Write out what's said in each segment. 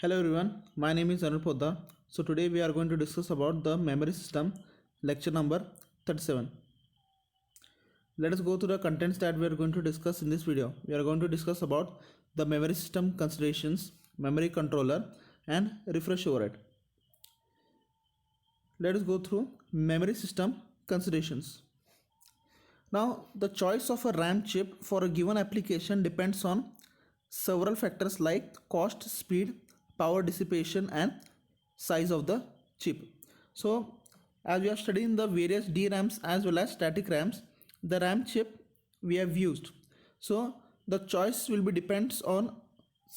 Hello everyone, my name is Anil Poddar. So today we are going to discuss about the memory system, lecture number 37. Let us go to the contents that we are going to discuss in this video. We are going to discuss about the memory system considerations, memory controller and refresh override. Let us go through memory system considerations. Now the choice of a RAM chip for a given application depends on several factors like cost, speed, power dissipation and size of the chip. So as we are studying the various DRAMs as well as static RAMs, the RAM chip we have used. So the choice will be depends on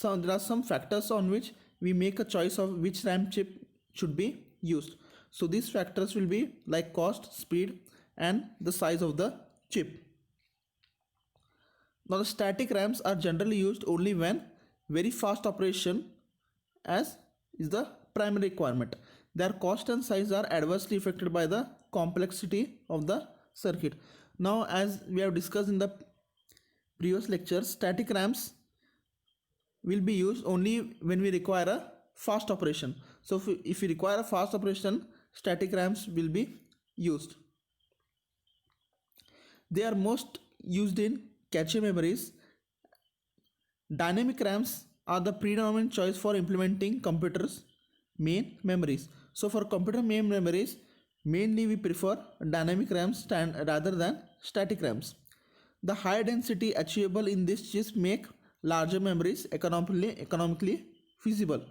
there are some factors on which we make a choice of which RAM chip should be used. So these factors will be like cost, speed and the size of the chip. Now the static RAMs are generally used only when very fast operation as is the primary requirement. Their cost and size are adversely affected by the complexity of the circuit. Now as we have discussed in the previous lectures, static RAMs will be used only when we require a fast operation. So if we require a fast operation, static RAMs will be used. They are most used in cache memories. Dynamic RAMs are the predominant choice for implementing computers' main memories. So for computer main memories, mainly we prefer dynamic RAMs rather than static RAMs. The high density achievable in these chips make larger memories economically feasible.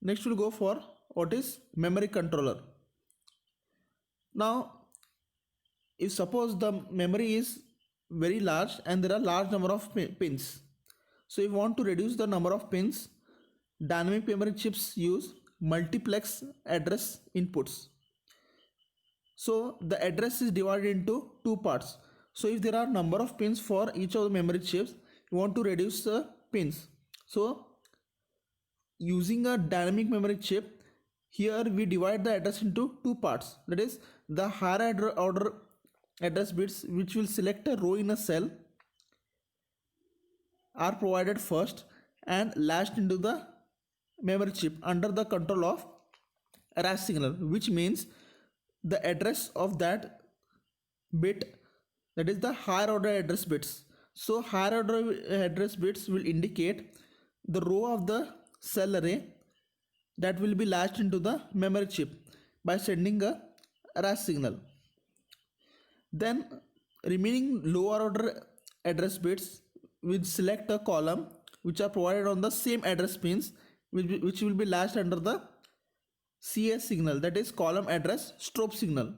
Next we'll go for what is memory controller. Now if suppose the memory is very large and there are large number of pins, so if you want to reduce the number of pins, dynamic memory chips use multiplex address inputs. So the address is divided into two parts. So if there are number of pins for each of the memory chips, you want to reduce the pins. So using a dynamic memory chip, here we divide the address into two parts. That is, the higher order address bits which will select a row in a cell are provided first and latched into the memory chip under the control of RAS signal, which means the address of that bit, that is the higher order address bits. So higher order address bits will indicate the row of the cell array that will be latched into the memory chip by sending a RAS signal. Then remaining lower order address bits will select a column which are provided on the same address pins which will be latched under the CS signal, that is column address strobe signal.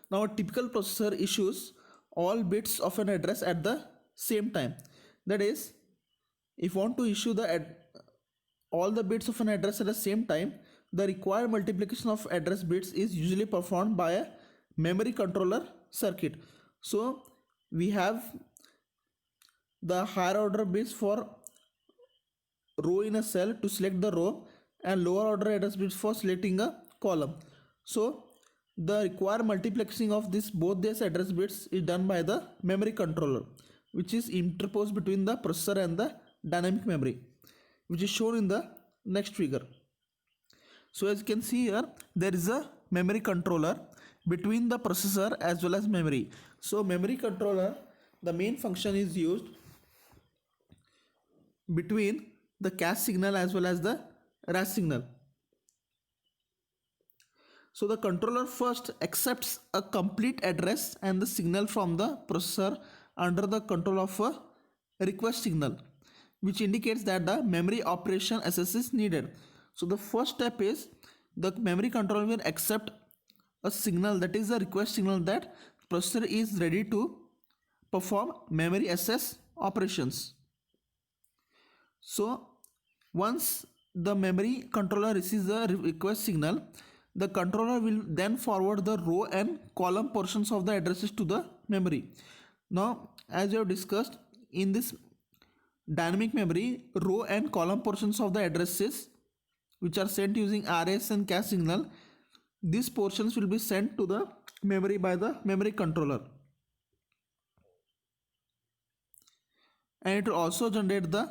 Now a typical processor issues all bits of an address at the same time. That is, if you want to issue all the bits of an address at the same time, the required multiplication of address bits is usually performed by a memory controller circuit. So we have the higher order bits for row in a cell to select the row and lower order address bits for selecting a column. So the required multiplexing of this both these address bits is done by the memory controller, which is interposed between the processor and the dynamic memory, which is shown in the next figure. So as you can see here, there is a memory controller between the processor as well as memory. So memory controller, the main function is used between the cache signal as well as the RAS signal. So the controller first accepts a complete address and the signal from the processor under the control of a request signal, which indicates that the memory operation access is needed. So the first step is the memory controller will accept a signal, that is a request signal, that processor is ready to perform memory access operations. So once the memory controller receives the request signal, the controller will then forward the row and column portions of the addresses to the memory. Now as we have discussed, in this dynamic memory, row and column portions of the addresses which are sent using RAS and cache signal, these portions will be sent to the memory by the memory controller. and it will also generate the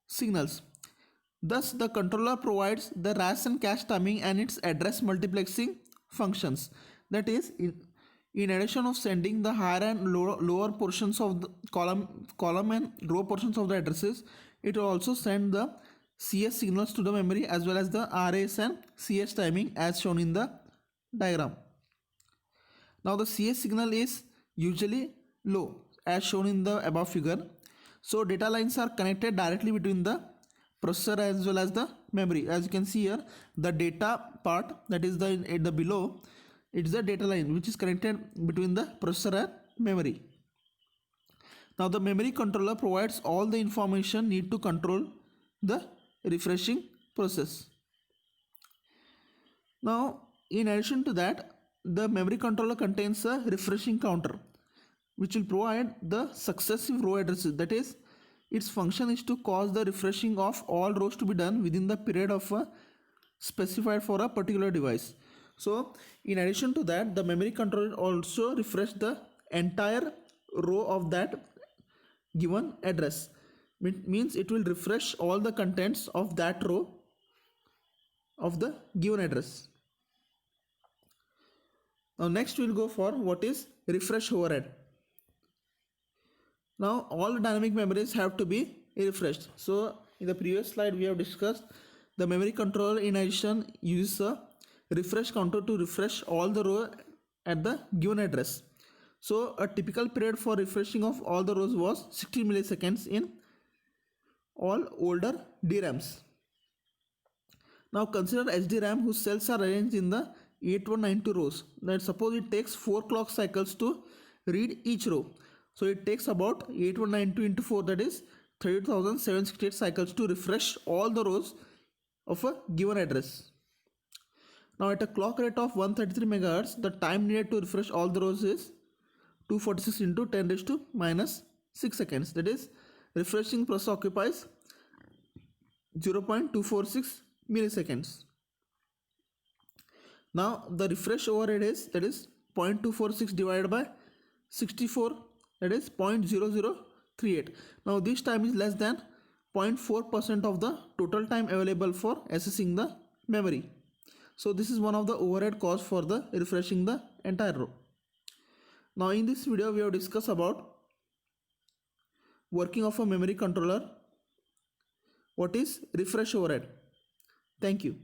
signals. Thus, the controller provides the RAS and cache timing and its address multiplexing functions. That is, in addition of sending the higher and lower portions of the column and row portions of the addresses, it will also send the CS signals to the memory as well as the RAS and CS timing as shown in the diagram. Now the CS signal is usually low as shown in the above figure. So data lines are connected directly between the processor as well as the memory. As you can see here, the data part, that is the below, it's the data line which is connected between the processor and memory. Now the memory controller provides all the information needed to control the refreshing process. Now in addition to that, the memory controller contains a refreshing counter which will provide the successive row addresses. That is, its function is to cause the refreshing of all rows to be done within the period of a specified for a particular device. So in addition to that, the memory controller also refresh the entire row of that given address. It means it will refresh all the contents of that row of the given address. Now next we will go for what is refresh overhead. Now all dynamic memories have to be refreshed. So in the previous slide we have discussed the memory controller in addition uses a refresh counter to refresh all the row at the given address. So a typical period for refreshing of all the rows was 60 milliseconds in all older DRAMs. Now consider HDRAM whose cells are arranged in the 8192 rows. Now suppose it takes 4 clock cycles to read each row. So it takes about 8192 into 4, that is 30,768 cycles to refresh all the rows of a given address. Now at a clock rate of 133 MHz, the time needed to refresh all the rows is 246 into 10 raised to minus 6 seconds. That is, refreshing process occupies 0.246 milliseconds. Now the refresh overhead is, that is 0.246 divided by 64, that is 0.0038. Now this time is less than 0.4% of the total time available for accessing the memory. So this is one of the overhead costs for the refreshing the entire row. Now in this video we have discussed about working of a memory controller. What is refresh overhead? Thank you.